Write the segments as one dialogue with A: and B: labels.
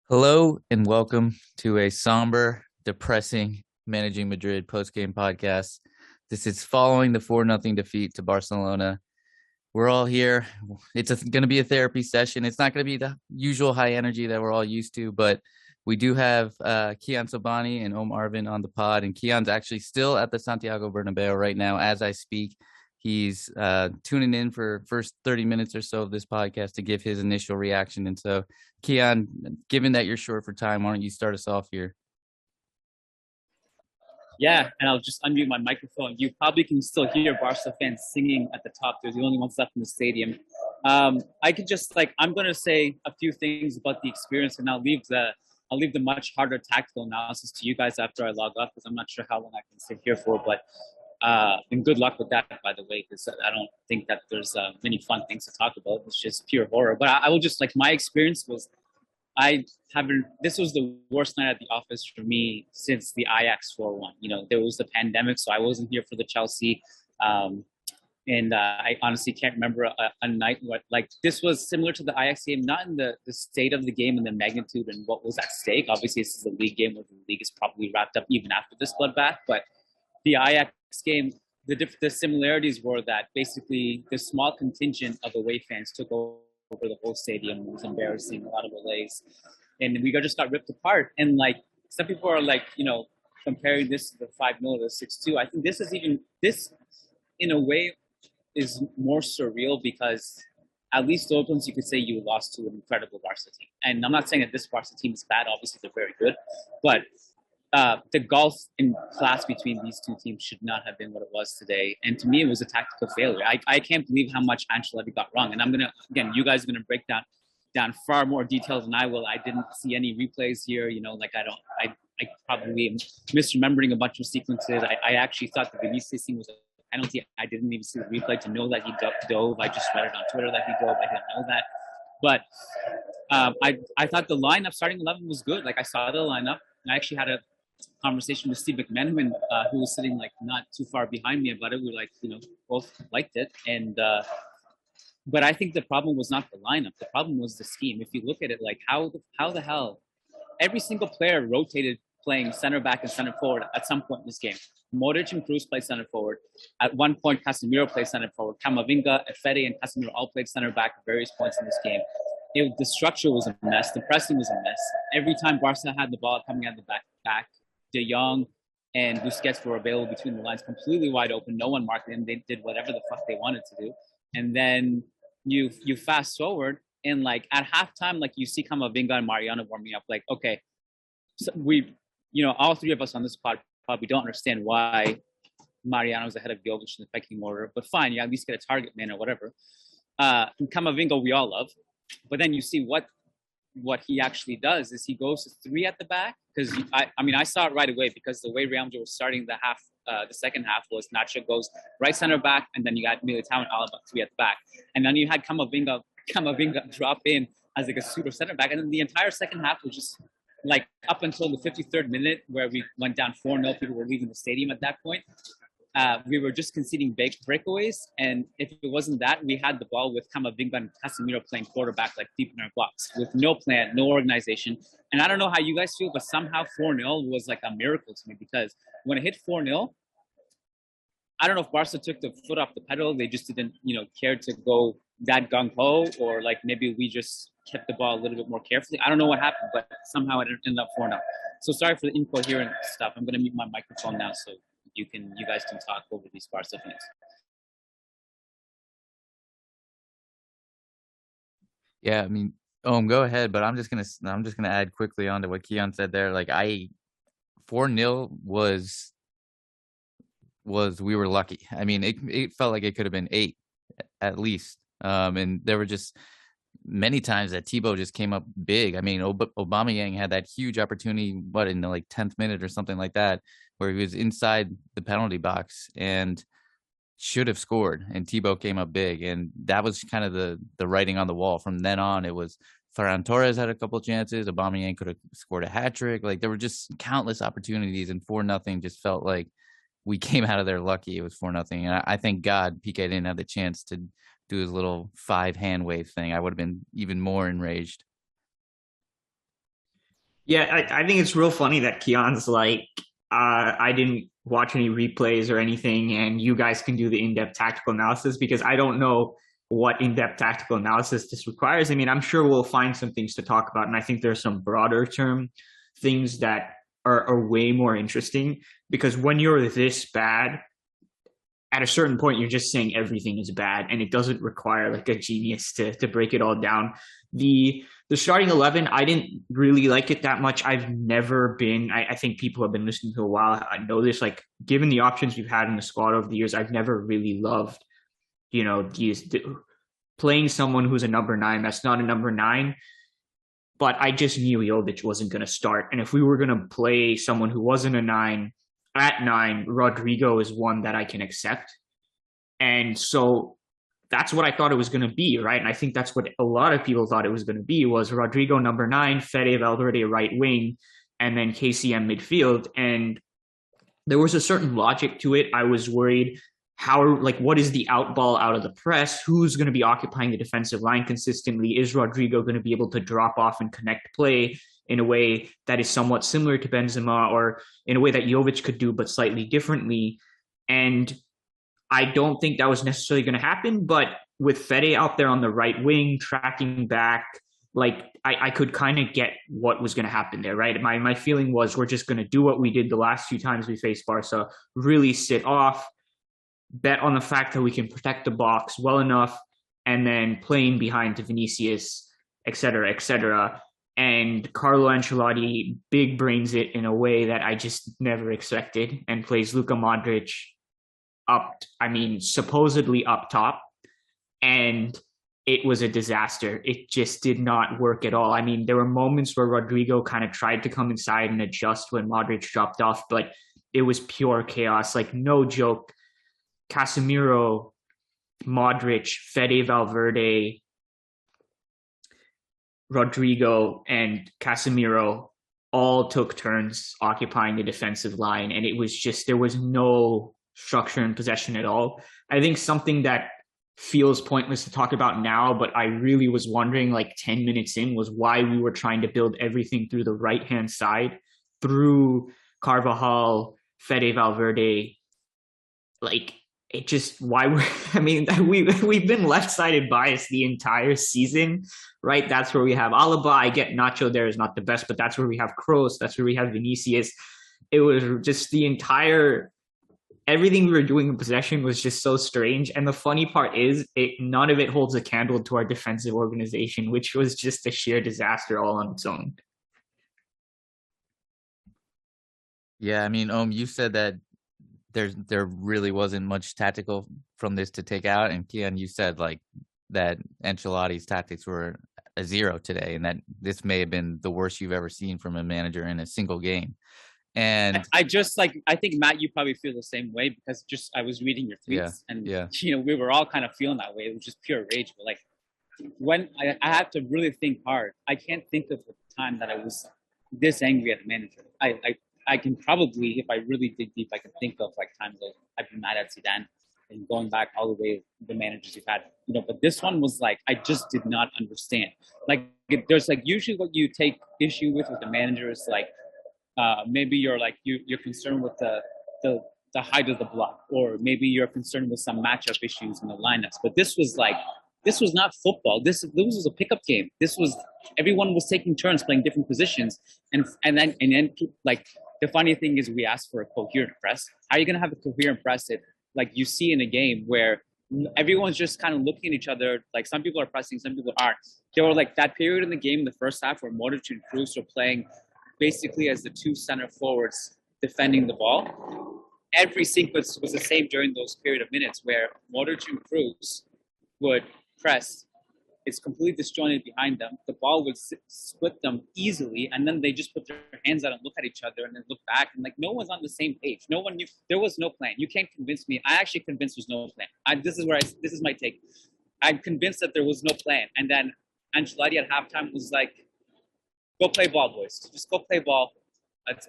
A: Hello and welcome to a somber, depressing Managing Madrid post-game podcast. This is following the 4-0 defeat to Barcelona. We're all here. It's going to be a therapy session. It's not going to be the usual high energy that we're all used to, but we do have Kiyan Sobhani and Arvind on the pod, and Kiyan's actually still at the Santiago Bernabeu right now as I speak. He's tuning in for first 30 minutes or so of this podcast to give his initial reaction. And so, Kiyan, given that you're short for time, why don't you start us off here?
B: Yeah, and I'll just unmute my microphone. You probably can still hear Barca fans singing at the top. They're the only ones left in the stadium. I could just I'm going to say a few things about the experience, and I'll leave the much harder tactical analysis to you guys after I log off, because I'm not sure how long I can sit here for. But and good luck with that, by the way, because I don't think that there's many fun things to talk about. It's just pure horror. But I will just my experience was this was the worst night at the office for me since the Ajax 4-1. There was the pandemic, so I wasn't here for the Chelsea. And I honestly can't remember a night this was similar to the Ajax game, not in the state of the game and the magnitude and what was at stake. Obviously, this is a league game where the league is probably wrapped up even after this bloodbath. But the Ajax game, the similarities were that basically the small contingent of away fans took over the whole stadium. It was embarrassing, a lot of delays. And we just got ripped apart. And some people are comparing this to the 5-0 to the 6-2. I think this in a way is more surreal, because at least those ones you could say you lost to an incredible Barca team. And I'm not saying that this Barca team is bad. Obviously, they're very good. But the gulf in class between these two teams should not have been what it was today. And to me, it was a tactical failure. I can't believe how much Ancelotti got wrong. And you guys are going to break down far more details than I will. I didn't see any replays here. I probably am misremembering a bunch of sequences. I actually thought the Vinicius thing was a penalty. I didn't even see the replay to know that he dove. I just read it on Twitter that he dove. I didn't know that. But I thought the lineup, starting 11, was good. I saw the lineup. I actually had a conversation with Steve McManaman, who was sitting not too far behind me about it. We both liked it. And but I think the problem was not the lineup. The problem was the scheme. If you look at it, how the hell every single player rotated playing center back and center forward at some point in this game. Modric and Kroos played center forward. At one point, Casemiro played center forward. Camavinga, Efere, and Casemiro all played center back at various points in this game. The structure was a mess. The pressing was a mess. Every time Barca had the ball coming out the back, De Jong and Busquets were available between the lines, completely wide open. No one marked them. They did whatever the fuck they wanted to do. And then you fast forward, and at halftime, you see Camavinga and Mariano warming up. Okay, so we, all three of us on this pod probably don't understand why Mariano's ahead of Jovic in the pecking order, but fine, you at least get a target man or whatever. Camavinga we all love, but then you see what he actually does is he goes to three at the back, because I saw it right away, because the way Real Madrid was starting the second half was Nacho goes right center back, and then you got Militao and Alaba three at the back, and then you had Camavinga drop in as a pseudo center back, and then the entire second half was just up until the 53rd minute, where we went down 4-0. People were leaving the stadium at that point. We were just conceding breakaways, and if it wasn't that, we had the ball with Camavinga and Casemiro playing quarterback deep in our box with no plan, no organization. And I don't know how you guys feel, but somehow 4-0 was a miracle to me, because when it hit 4-0, I don't know if Barca took the foot off the pedal. They just didn't, care to go that gung-ho, or maybe we just kept the ball a little bit more carefully. I don't know what happened, but somehow it ended up 4-0. So sorry for the incoherent stuff. I'm going to mute my microphone now so you guys can talk over these Barca fans.
A: Yeah, go ahead, but I'm just gonna add quickly on to what Kiyan said there. 4-0 was we were lucky. It felt like it could have been 8 at least. And there were just many times that Thibaut just came up big. Aubameyang had that huge opportunity, in the 10th minute or something like that, where he was inside the penalty box and should have scored, and Thibaut came up big, and that was kind of the writing on the wall. From then on, it was Ferran Torres had a couple of chances. Aubameyang could have scored a hat trick. There were just countless opportunities, and 4-0 just felt like we came out of there lucky. It was 4-0, and I thank God Piqué didn't have the chance to do his little 5 hand wave thing. I would have been even more enraged.
C: Yeah, I think it's real funny that Kiyan's like, I didn't watch any replays or anything, and you guys can do the in-depth tactical analysis because I don't know what in-depth tactical analysis this requires. I mean, I'm sure we'll find some things to talk about, and I think there's some broader term things that are way more interesting because when you're this bad, at a certain point you're just saying everything is bad and it doesn't require like a genius to break it all down. The starting 11, I didn't really like it that much. I've never been, I think people have been listening to a while, I know this, like given the options we've had in the squad over the years, I've never really loved, playing someone who's a number 9 that's not a number 9. But I just knew Jovic wasn't going to start, and if we were going to play someone who wasn't a 9 at 9, Rodrigo is one that I can accept. And so that's what I thought it was going to be, right? And I think that's what a lot of people thought it was going to be, was Rodrigo number 9, Fede Valverde right wing, and then KCM midfield. And there was a certain logic to it. I was worried what is the out ball out of the press? Who's going to be occupying the defensive line consistently? Is Rodrigo going to be able to drop off and connect play in a way that is somewhat similar to Benzema, or in a way that Jovic could do, but slightly differently? And I don't think that was necessarily going to happen, but with Fede out there on the right wing, tracking back, like I could kind of get what was going to happen there, right? My feeling was we're just going to do what we did the last few times we faced Barca, really sit off, bet on the fact that we can protect the box well enough, and then playing behind to Vinicius, et cetera, et cetera. And Carlo Ancelotti big brains it in a way that I just never expected, and plays Luka Modric supposedly up top. And it was a disaster. It just did not work at all. I mean, there were moments where Rodrigo kind of tried to come inside and adjust when Modric dropped off, but it was pure chaos. Like, no joke. Casemiro, Modric, Fede Valverde, Rodrigo, and Casemiro all took turns occupying the defensive line. And it was just, there was no structure and possession at all. I think something that feels pointless to talk about now, but I really was wondering like 10 minutes in, was why we were trying to build everything through the right-hand side, through Carvajal, Fede Valverde. Like, it just, we've been left-sided biased the entire season, right? That's where we have Alaba. I get Nacho there is not the best, but that's where we have Kroos. That's where we have Vinicius. It was just everything we were doing in possession was just so strange. And the funny part is, none of it holds a candle to our defensive organization, which was just a sheer disaster all on its own.
A: Yeah, I mean, you said that there really wasn't much tactical from this to take out, and Kiyan, you said like that Ancelotti's tactics were a 0 today, and that this may have been the worst you've ever seen from a manager in a single game. And
B: I think, Matt, you probably feel the same way, because I was reading your tweets, and we were all kind of feeling that way. It was just pure rage. But like, when I had to really think hard, I can't think of a time that I was this angry at the manager. I can probably, if I really dig deep, I can think of like times that I've been mad at Zidane, and going back all the way the managers you've had, but this one was like, I just did not understand. Like, there's like, usually what you take issue with the manager is like, maybe you're like, you're concerned with the height of the block, or maybe you're concerned with some matchup issues in the lineups. But this was not football. This was a pickup game. Everyone was taking turns playing different positions, and then like, the funny thing is, we asked for a coherent press. How are you going to have a coherent press if, like, you see in a game where everyone's just kind of looking at each other, like some people are pressing, some people aren't. There were like that period in the game in the first half where Modric and Kroos were playing basically as the two center forwards defending the ball. Every sequence was the same during those period of minutes where Modric and Kroos would press. It's completely disjointed behind them. The ball would split them easily, and then they just put their hands out and look at each other and then look back. And like, no one's on the same page. No one knew. There was no plan. You can't convince me. I actually convinced there's no plan. This is my take. I'm convinced that there was no plan. And then Ancelotti at halftime was like, "Go play ball, boys. Just go play ball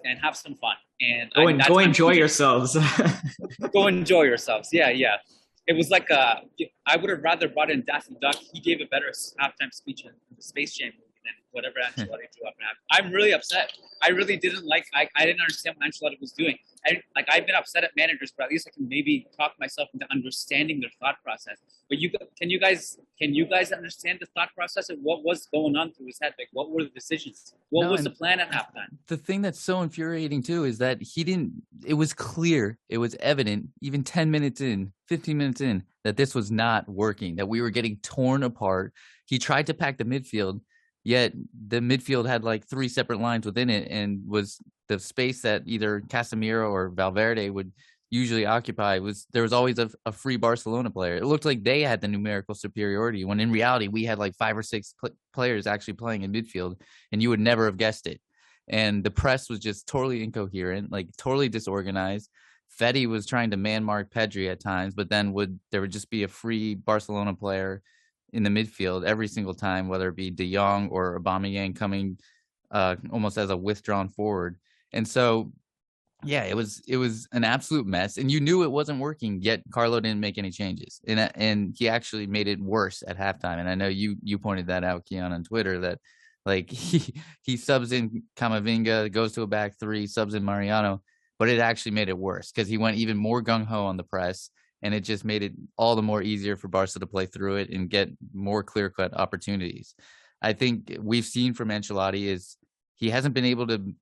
B: and have some fun." And
C: go enjoy yourselves.
B: Go enjoy yourselves. Yeah. It was like I would have rather brought in Daffy Duck. He gave a better halftime speech in the Space Jam movie than whatever Ancelotti drew up. I'm really upset. I really didn't like. I didn't understand what Ancelotti was doing. I've been upset at managers, but at least I can maybe talk myself into understanding their thought process. But can you guys understand the thought process of what was going on through his head? Like, what were the decisions? What was the plan at halftime?
A: The thing that's so infuriating too is that it was clear, it was evident, even 10 minutes in, 15 minutes in, that this was not working, that we were getting torn apart. He tried to pack the midfield, yet the midfield had like 3 separate lines within it, and was the space that either Casemiro or Valverde would usually occupy there was always a free Barcelona player. It looked like they had the numerical superiority, when in reality we had like 5 or 6 players actually playing in midfield, and you would never have guessed it. And the press was just totally incoherent, like totally disorganized. Fede was trying to man mark Pedri at times, but then there would just be a free Barcelona player in the midfield every single time, whether it be De Jong or Aubameyang coming almost as a withdrawn forward. And so, yeah, it was an absolute mess, and you knew it wasn't working, yet Carlo didn't make any changes. And he actually made it worse at halftime. And I know you pointed that out, Kiyan, on Twitter, that like he subs in Camavinga, goes to a back 3, subs in Mariano, but it actually made it worse because he went even more gung-ho on the press, and it just made it all the more easier for Barca to play through it and get more clear-cut opportunities. I think we've seen from Ancelotti is he hasn't been able to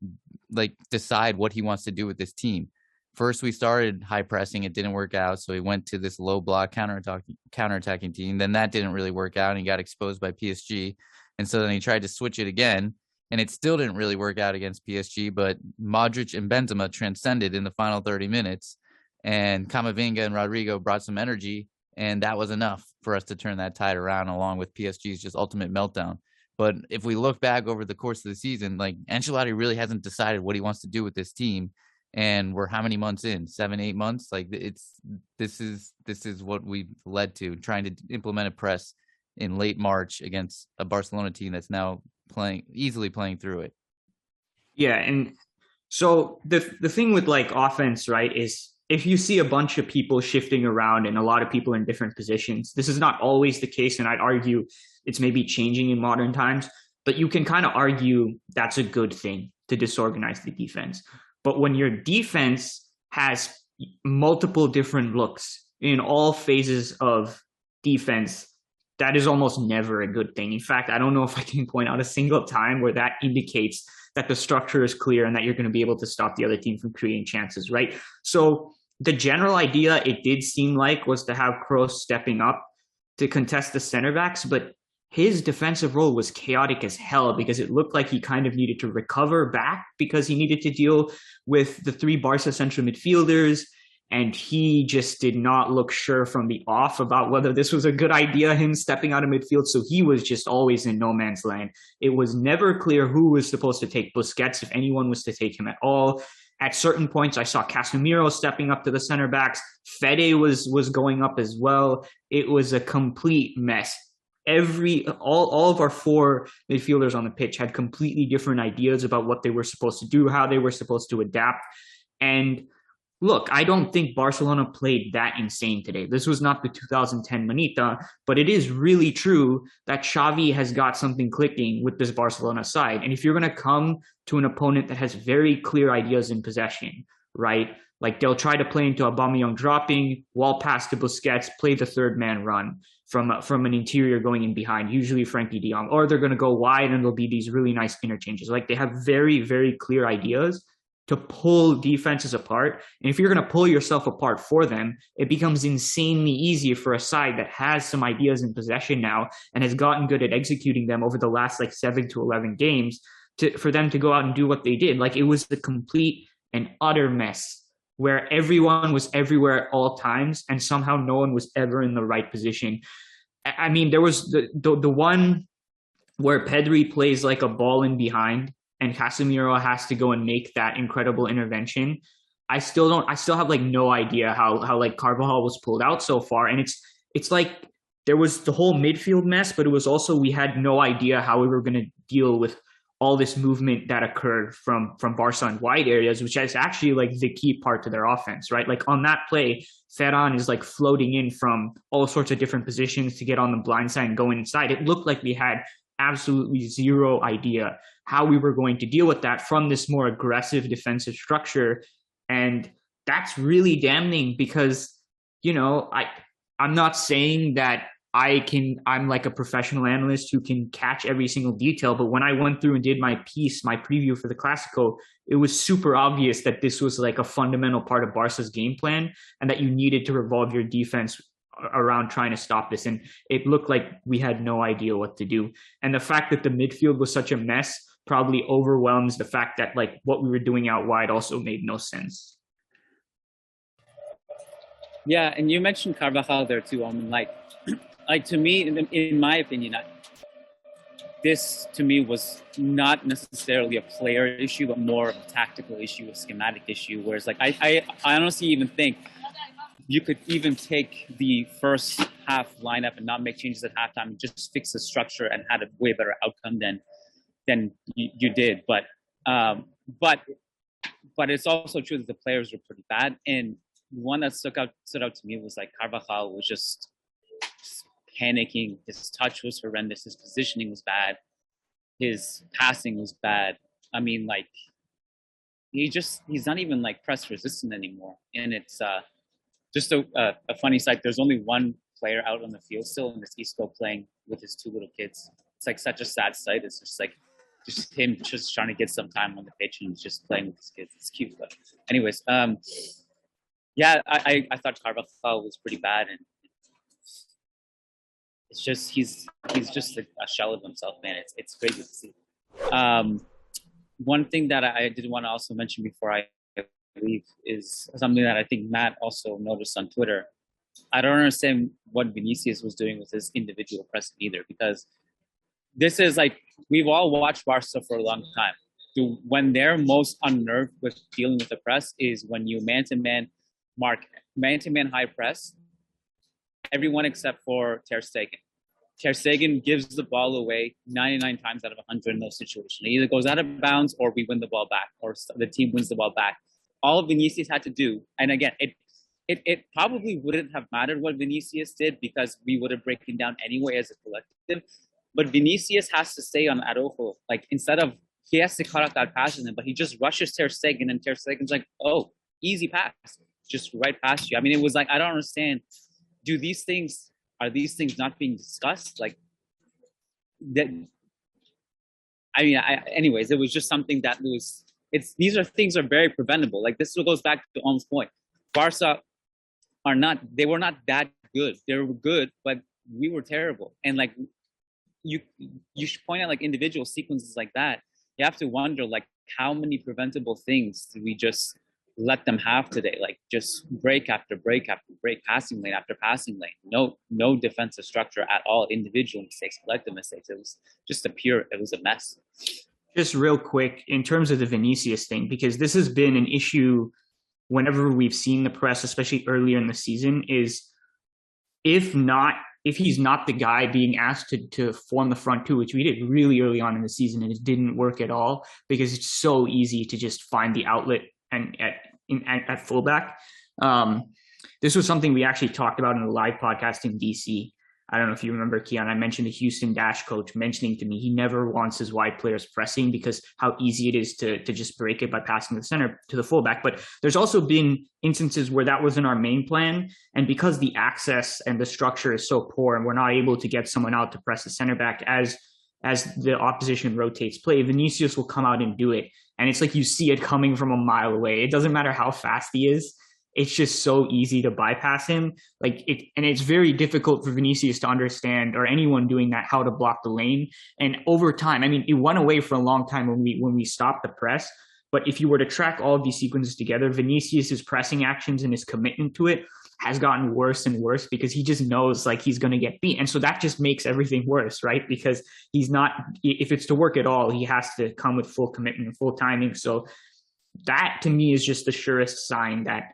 A: like decide what he wants to do with this team. First, we started high pressing. It didn't work out. So he went to this low block counterattacking team. Then that didn't really work out, and he got exposed by PSG. And so then he tried to switch it again, and it still didn't really work out against PSG. But Modric and Benzema transcended in the final 30 minutes, and Camavinga and Rodrigo brought some energy, and that was enough for us to turn that tide around, along with PSG's just ultimate meltdown. But if we look back over the course of the season, like Ancelotti really hasn't decided what he wants to do with this team. And we're how many months in? 7, 8 months? Like this is what we've led to, trying to implement a press in late March against a Barcelona team that's now easily playing through it.
C: Yeah, and so the thing with like offense, right, is if you see a bunch of people shifting around and a lot of people in different positions, this is not always the case, and I'd argue it's maybe changing in modern times, but you can kind of argue that's a good thing to disorganize the defense. But when your defense has multiple different looks in all phases of defense, that is almost never a good thing. In fact, I don't know if I can point out a single time where that indicates that the structure is clear and that you're going to be able to stop the other team from creating chances, right? So the general idea, it did seem like, was to have Kroos stepping up to contest the center backs, but his defensive role was chaotic as hell because it looked like he kind of needed to recover back because he needed to deal with the 3 Barca central midfielders, and he just did not look sure from the off about whether this was a good idea, him stepping out of midfield. So he was just always in no man's land. It was never clear who was supposed to take Busquets, if anyone was to take him at all. At certain points, I saw Casemiro stepping up to the center backs. Fede was going up as well. It was a complete mess. All of our 4 midfielders on the pitch had completely different ideas about what they were supposed to do, how they were supposed to adapt. And look, I don't think Barcelona played that insane today. This was not the 2010 Manita, but it is really true that Xavi has got something clicking with this Barcelona side. And if you're going to come to an opponent that has very clear ideas in possession, right? Like they'll try to play into Aubameyang dropping, wall pass to Busquets, play the third man run from an interior going in behind, usually Frankie de Jong, or they're going to go wide and there'll be these really nice interchanges. Like they have very, very clear ideas to pull defenses apart. And if you're going to pull yourself apart for them, it becomes insanely easy for a side that has some ideas in possession now and has gotten good at executing them over the last like 7 to 11 games for them to go out and do what they did. Like it was the complete and utter mess where everyone was everywhere at all times and somehow no one was ever in the right position. I mean, there was the one where Pedri plays like a ball in behind and Casemiro has to go and make that incredible intervention. I still have like no idea how like Carvajal was pulled out so far. And it's like there was the whole midfield mess, but it was also, we had no idea how we were going to deal with all this movement that occurred from Barca in wide areas, which is actually like the key part to their offense, right? Like on that play, Ferran is like floating in from all sorts of different positions to get on the blind side and going inside. It looked like we had absolutely zero idea how we were going to deal with that from this more aggressive defensive structure. And that's really damning because, I'm not saying that I'm like a professional analyst who can catch every single detail. But when I went through and did my preview for the Clasico, it was super obvious that this was like a fundamental part of Barca's game plan and that you needed to revolve your defense around trying to stop this. And it looked like we had no idea what to do. And the fact that the midfield was such a mess probably overwhelms the fact that like what we were doing out wide also made no sense.
B: Yeah, and you mentioned Carvajal there too. I mean, like to me, in my opinion, this to me was not necessarily a player issue, but more of a tactical issue, a schematic issue. Whereas, like, I honestly even think you could even take the first half lineup and not make changes at halftime and just fix the structure and had a way better outcome than you did. But it's also true that the players were pretty bad. And one that stood out to me was like Carvajal was just panicking. His touch was horrendous. His positioning was bad. His passing was bad. I mean, like he's not even like press resistant anymore. And it's just a funny sight. There's only one player out on the field still, and it's Isco playing with his two little kids. It's like such a sad sight. It's just him just trying to get some time on the pitch and just playing with his kids. It's cute. But anyways, yeah, I thought Carvajal was pretty bad, and it's just he's just a shell of himself, man. It's crazy to see. One thing that I did want to also mention before I leave is something that I think Matt also noticed on Twitter. I don't understand what Vinicius was doing with his individual pressing either, because this is like we've all watched Barca for a long time. When they're most unnerved with dealing with the press is when you man-to-man high press, everyone except for Ter Stegen. Ter Stegen gives the ball away 99 times out of 100 in those situations. It either goes out of bounds or we win the ball back or the team wins the ball back. All Vinicius had to do, and again, it probably wouldn't have mattered what Vinicius did because we would have broken down anyway as a collective. But Vinicius has to stay on Araujo. Like instead of he has to cut out that pass in him, but he just rushes Ter Stegen, and Ter Stegen's like, oh, easy pass, just right past you. I mean, it was like I don't understand. Are these things not being discussed? Like that. I mean, anyways, it was just something that was. These things are very preventable. Like this goes back to Om's point. Barca they were not that good. They were good, but we were terrible. And like you should point out like individual sequences like that. You have to wonder like how many preventable things did we just let them have today? Like just break after break after break, passing lane after passing lane. No defensive structure at all. Individual mistakes, collective mistakes. It was just it was a mess.
C: Just real quick, in terms of the Vinicius thing, because this has been an issue whenever we've seen the press, especially earlier in the season, is if he's not the guy being asked to form the front two, which we did really early on in the season, and it didn't work at all because it's so easy to just find the outlet and at fullback. This was something we actually talked about in the live podcast in DC. I don't know if you remember, Kiyan, I mentioned the Houston Dash coach mentioning to me he never wants his wide players pressing because how easy it is to just break it by passing the center to the fullback. But there's also been instances where that wasn't our main plan. And because the access and the structure is so poor and we're not able to get someone out to press the center back as the opposition rotates play, Vinicius will come out and do it. And it's like you see it coming from a mile away. It doesn't matter how fast he is. It's just so easy to bypass him. And it's very difficult for Vinicius to understand, or anyone doing that, how to block the lane. And over time, I mean, it went away for a long time when we stopped the press. But if you were to track all of these sequences together, Vinicius's pressing actions and his commitment to it has gotten worse and worse because he just knows like he's going to get beat. And so that just makes everything worse, right? Because if it's to work at all, he has to come with full commitment and full timing. So that to me is just the surest sign that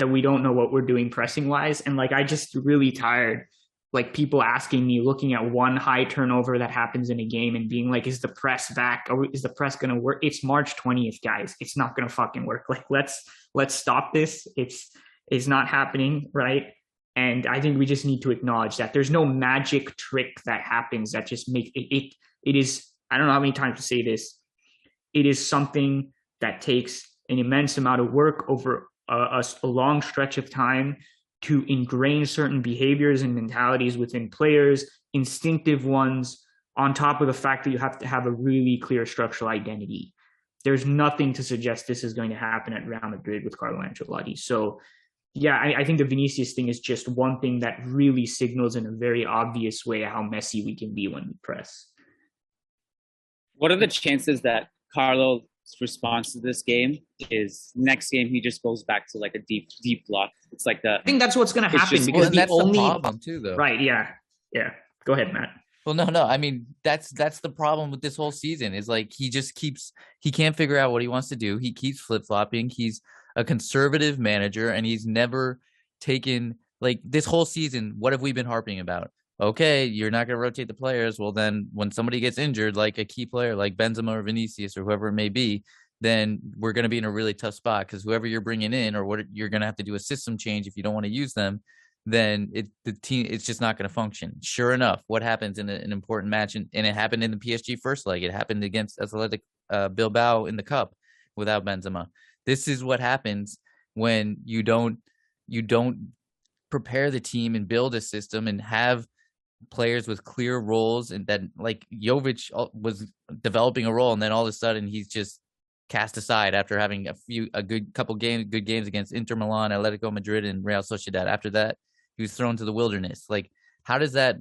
C: we don't know what we're doing pressing wise. And like, I just really tired, like people asking me, looking at one high turnover that happens in a game and being like, is the press back? Or is the press going to work? It's March 20th, guys. It's not going to fucking work. Like, let's stop this. It's not happening. Right. And I think we just need to acknowledge that there's no magic trick that happens that just makes it. It is, I don't know how many times to say this, it is something that takes an immense amount of work over a long stretch of time to ingrain certain behaviors and mentalities within players, instinctive ones, on top of the fact that you have to have a really clear structural identity. There's nothing to suggest this is going to happen at Real Madrid with Carlo Ancelotti. So, yeah, I think the Vinicius thing is just one thing that really signals in a very obvious way how messy we can be when we press.
B: What are the chances that Carlo's response to this game is next game he just goes back to like a deep block? It's like
C: I think that's what's going to happen
A: because that's the problem too, though.
C: Right? Yeah. Go ahead, Matt.
A: Well, no. I mean, that's the problem with this whole season is like he can't figure out what he wants to do. He keeps flip-flopping. He's a conservative manager, and he's never taken, like, this whole season, what have we been harping about? Okay, you're not going to rotate the players. Well, then when somebody gets injured, like a key player like Benzema or Vinicius or whoever it may be, then we're going to be in a really tough spot because whoever you're bringing in or what you're going to have to do a system change if you don't want to use them, then the team, it's just not going to function. Sure enough, what happens in an important match, and it happened in the PSG first leg. It happened against Athletic Bilbao in the Cup without Benzema. This is what happens when you don't prepare the team and build a system and have players with clear roles, and that, like, Jovic was developing a role, and then all of a sudden he's just cast aside after having good games against Inter Milan, Atletico Madrid, and Real Sociedad. After that, he was thrown to the wilderness. Like, how does that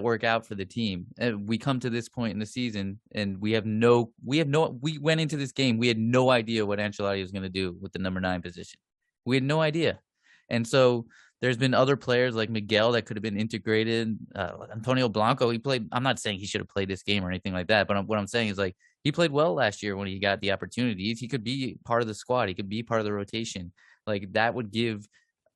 A: work out for the team? We come to this point in the season, and we went into this game, we had no idea what Ancelotti was going to do with the number 9 position. We had no idea. And so there's been other players like Miguel that could have been integrated. Antonio Blanco, he played. I'm not saying he should have played this game or anything like that, but what I'm saying is, like, he played well last year when he got the opportunities. He could be part of the squad. He could be part of the rotation. Like, that would give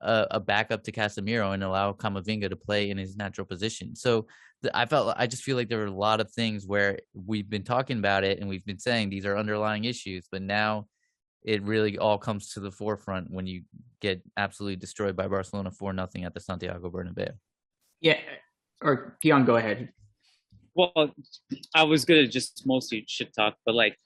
A: a backup to Casemiro and allow Camavinga to play in his natural position. So I just feel like there were a lot of things where we've been talking about it and we've been saying these are underlying issues, but now it really all comes to the forefront when you get absolutely destroyed by Barcelona 4-0 at the Santiago Bernabeu.
C: Yeah, or Kiyan, go ahead.
B: Well, I was gonna just mostly shit talk, but like,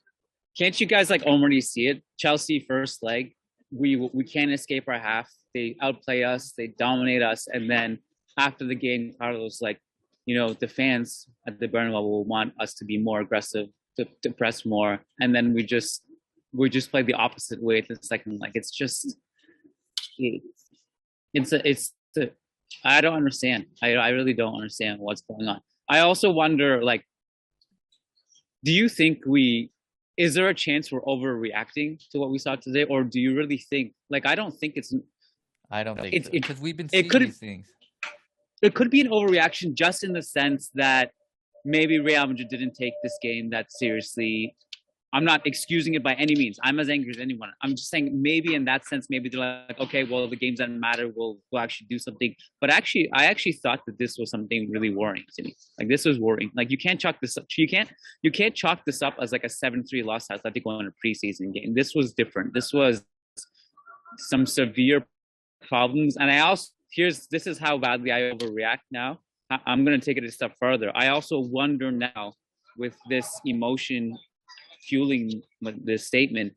B: can't you guys like already see it? Chelsea first leg, we can't escape our half. They outplay us, they dominate us, and then after the game, Carlos, like, the fans at the Bernabeu will want us to be more aggressive, to press more, and then we just play the opposite way at the second. Like, it's just, I don't understand. I really don't understand what's going on. I also wonder, like, do you think is there a chance we're overreacting to what we saw today, or do you really think, like, I don't think so, because we've been seeing these things. It could be an overreaction just in the sense that maybe Real Madrid didn't take this game that seriously. I'm not excusing it by any means. I'm as angry as anyone. I'm just saying maybe in that sense, maybe they're like, okay, well, the games don't matter. We'll actually do something. But actually, I actually thought that this was something really worrying to me. Like, this was worrying. Like, you can't chalk this up. You can't chalk this up as like a 7-3 loss to Atletico in a preseason game. This was different. This was some severe problems. And this is how badly I overreact now. I'm going to take it a step further. I also wonder now, with this emotion fueling this statement,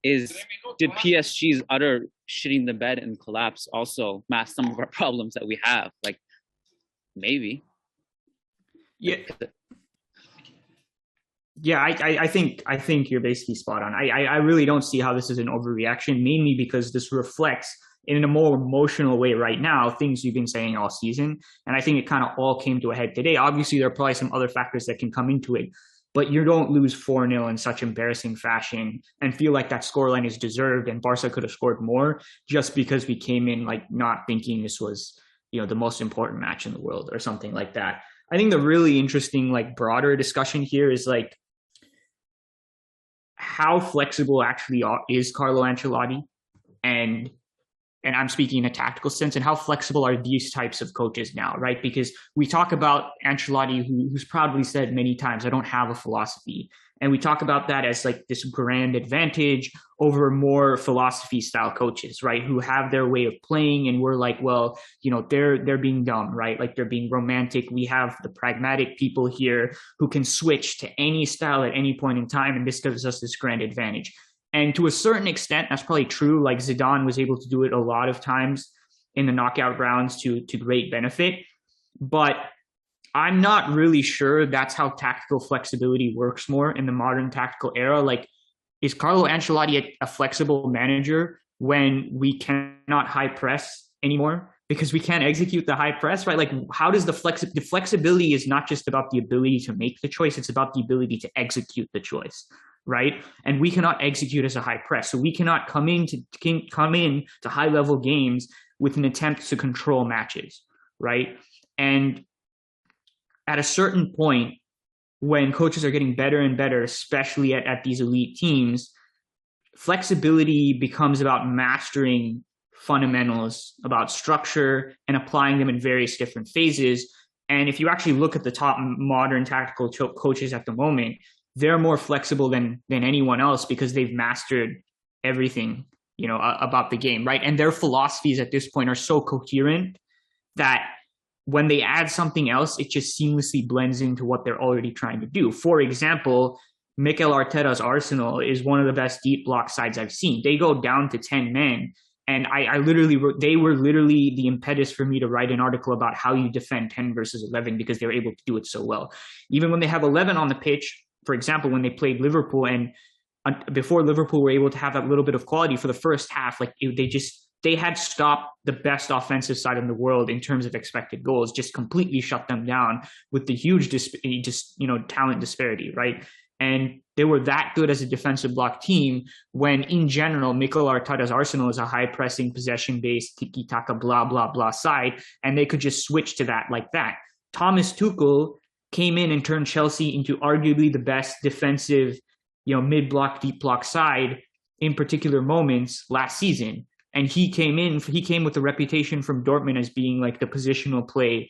B: did PSG's utter shitting the bed and collapse also mask some of our problems that we have? Like, maybe.
C: Yeah. I think you're basically spot on. I really don't see how this is an overreaction, mainly because this reflects in a more emotional way right now things you've been saying all season, and I think it kind of all came to a head today. Obviously, there are probably some other factors that can come into it, but you don't lose 4-0 in such embarrassing fashion and feel like that scoreline is deserved and Barca could have scored more just because we came in like not thinking this was, the most important match in the world or something like that. I think the really interesting, like, broader discussion here is like how flexible actually is Carlo Ancelotti, and and I'm speaking in a tactical sense, and how flexible are these types of coaches now, right? Because we talk about Ancelotti, who's proudly said many times, I don't have a philosophy. And we talk about that as like this grand advantage over more philosophy style coaches, right? Who have their way of playing. And we're like, well, they're being dumb, right? Like they're being romantic. We have the pragmatic people here who can switch to any style at any point in time. And this gives us this grand advantage. And to a certain extent, that's probably true. Like Zidane was able to do it a lot of times in the knockout rounds to great benefit. But I'm not really sure that's how tactical flexibility works more in the modern tactical era. Like, is Carlo Ancelotti a flexible manager when we cannot high press anymore because we can't execute the high press, right? Like, how does the flexibility is not just about the ability to make the choice, it's about the ability to execute the choice, right? And we cannot execute as a high press. So we cannot come in to high level games with an attempt to control matches, right? And at a certain point, when coaches are getting better and better, especially at these elite teams, flexibility becomes about mastering fundamentals, about structure, and applying them in various different phases. And if you actually look at the top modern tactical coaches at the moment, they're more flexible than anyone else because they've mastered everything, about the game, right? And their philosophies at this point are so coherent that when they add something else, it just seamlessly blends into what they're already trying to do. For example, Mikel Arteta's Arsenal is one of the best deep block sides I've seen. They go down to 10 men. And they were literally the impetus for me to write an article about how you defend 10 versus 11 because they were able to do it so well. Even when they have 11 on the pitch, for example, when they played Liverpool and before Liverpool were able to have that little bit of quality for the first half, like they had stopped the best offensive side in the world in terms of expected goals, just completely shut them down with the huge talent disparity, right? And they were that good as a defensive block team when, in general, Mikel Arteta's Arsenal is a high-pressing, possession-based, tiki-taka, blah, blah, blah side, and they could just switch to that like that. Thomas Tuchel came in and turned Chelsea into arguably the best defensive, mid-block, deep-block side in particular moments last season. And he came with a reputation from Dortmund as being like the positional play,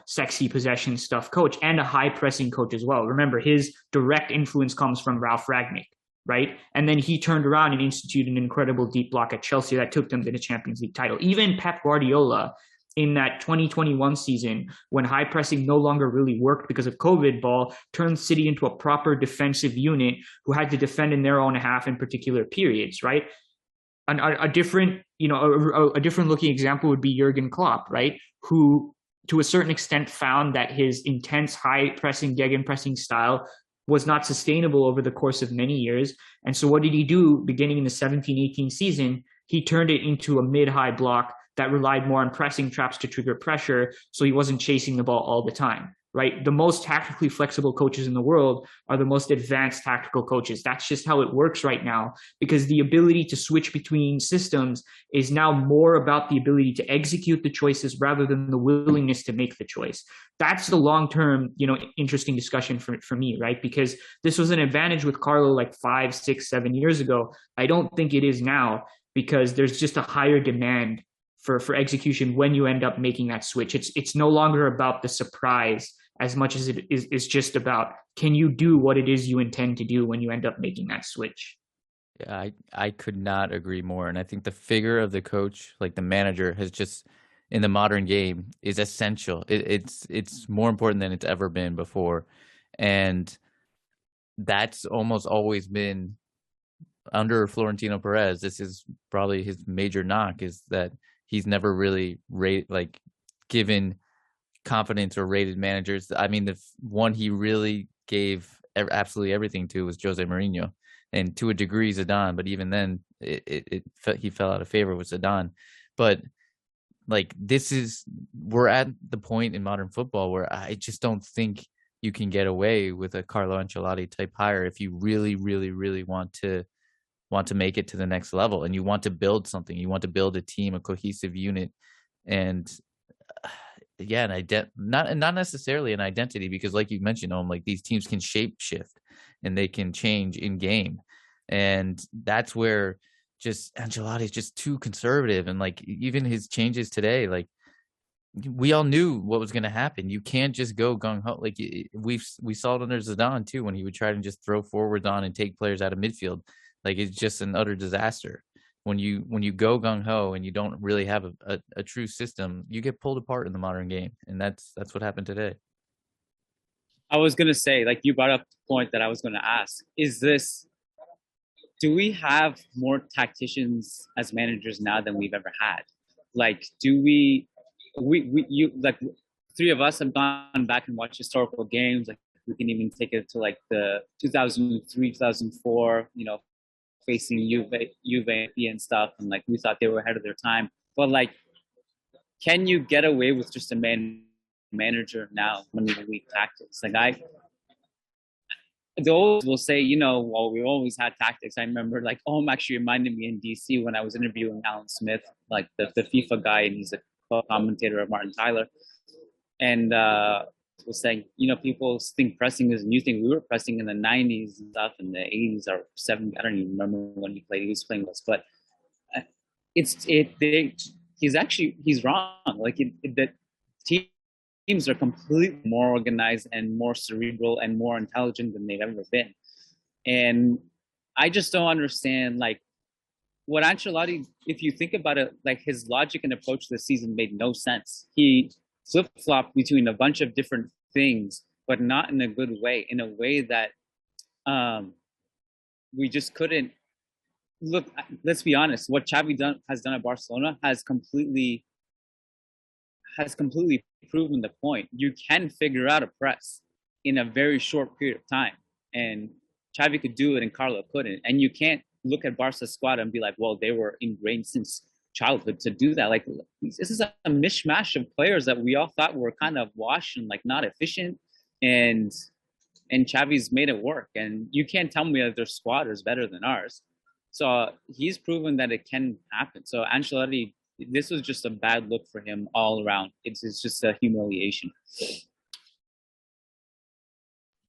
C: sexy possession stuff coach and a high pressing coach as well. Remember, his direct influence comes from Ralf Rangnick, right? And then he turned around and instituted an incredible deep block at Chelsea that took them to the Champions League title. Even Pep Guardiola in that 2021 season, when high pressing no longer really worked because of COVID ball, turned City into a proper defensive unit who had to defend in their own half in particular periods, right? A different looking example would be Jurgen Klopp, right? Who, to a certain extent, found that his intense high pressing, gegenpressing style was not sustainable over the course of many years. And so what did he do beginning in the 17-18 season? He turned it into a mid-high block that relied more on pressing traps to trigger pressure, so he wasn't chasing the ball all the time, right? The most tactically flexible coaches in the world are the most advanced tactical coaches. That's just how it works right now, because the ability to switch between systems is now more about the ability to execute the choices rather than the willingness to make the choice. That's the long-term, interesting discussion for me, right? Because this was an advantage with Carlo like 5, 6, 7 years ago. I don't think it is now because there's just a higher demand for execution when you end up making that switch. It's no longer about the surprise as much as it is just about, can you do what it is you intend to do when you end up making that switch?
A: Yeah, I could not agree more. And I think the figure of the coach, like the manager, has just, in the modern game, is essential. It's more important than it's ever been before. And that's almost always been under Florentino Perez. This is probably his major knock, is that he's never really given confidence or rated managers. I mean, the one he really gave absolutely everything to was Jose Mourinho, and to a degree Zidane, but even then he fell out of favor with Zidane. But we're at the point in modern football where I just don't think you can get away with a Carlo Ancelotti type hire if you really, really, really want to make it to the next level, and you want to build something. You want to build a team, a cohesive unit, and not necessarily an identity, because like you mentioned, these teams can shape shift and they can change in game, and that's where just Ancelotti's just too conservative, and like even his changes today, like we all knew what was going to happen. You can't just go gung ho. Like we saw it under Zidane too, when he would try to just throw forwards on and take players out of midfield. Like it's just an utter disaster. When you go gung ho and you don't really have a true system, you get pulled apart in the modern game, and that's what happened today.
B: I was gonna say, like you brought up the point that I was gonna ask: do we have more tacticians as managers now than we've ever had? Like, do we you like three of us have gone back and watched historical games. Like we can even take it to like the 2003, 2004, facing Juve and stuff, and like we thought they were ahead of their time. But like, can you get away with just a manager now when we weak tactics? Like those will say, well, we always had tactics. I remember like actually reminded me in DC when I was interviewing Alan Smith, like the FIFA guy, and he's a co-commentator of Martin Tyler, and was saying, people think pressing is a new thing. We were pressing in the 90s and stuff, in the 80s or 70s. I don't even remember when he played. He was playing with us, but he's wrong. Like the teams are completely more organized and more cerebral and more intelligent than they've ever been. And I just don't understand, like, what Ancelotti, if you think about it, like his logic and approach this season made no sense. He flip-flopped between a bunch of different things, but not in a good way, in a way that we just couldn't look. Let's be honest, what Xavi has done at Barcelona has completely proven the point. You can figure out a press in a very short period of time, and Xavi could do it and Carlo couldn't. And you can't look at Barca's squad and be like, well, they were ingrained since childhood to do that. Like, this is a mishmash of players that we all thought were kind of washed and like not efficient, and Xavi's made it work. And you can't tell me that their squad is better than ours. So he's proven that it can happen. So Ancelotti, this was just a bad look for him all around. It's just a humiliation.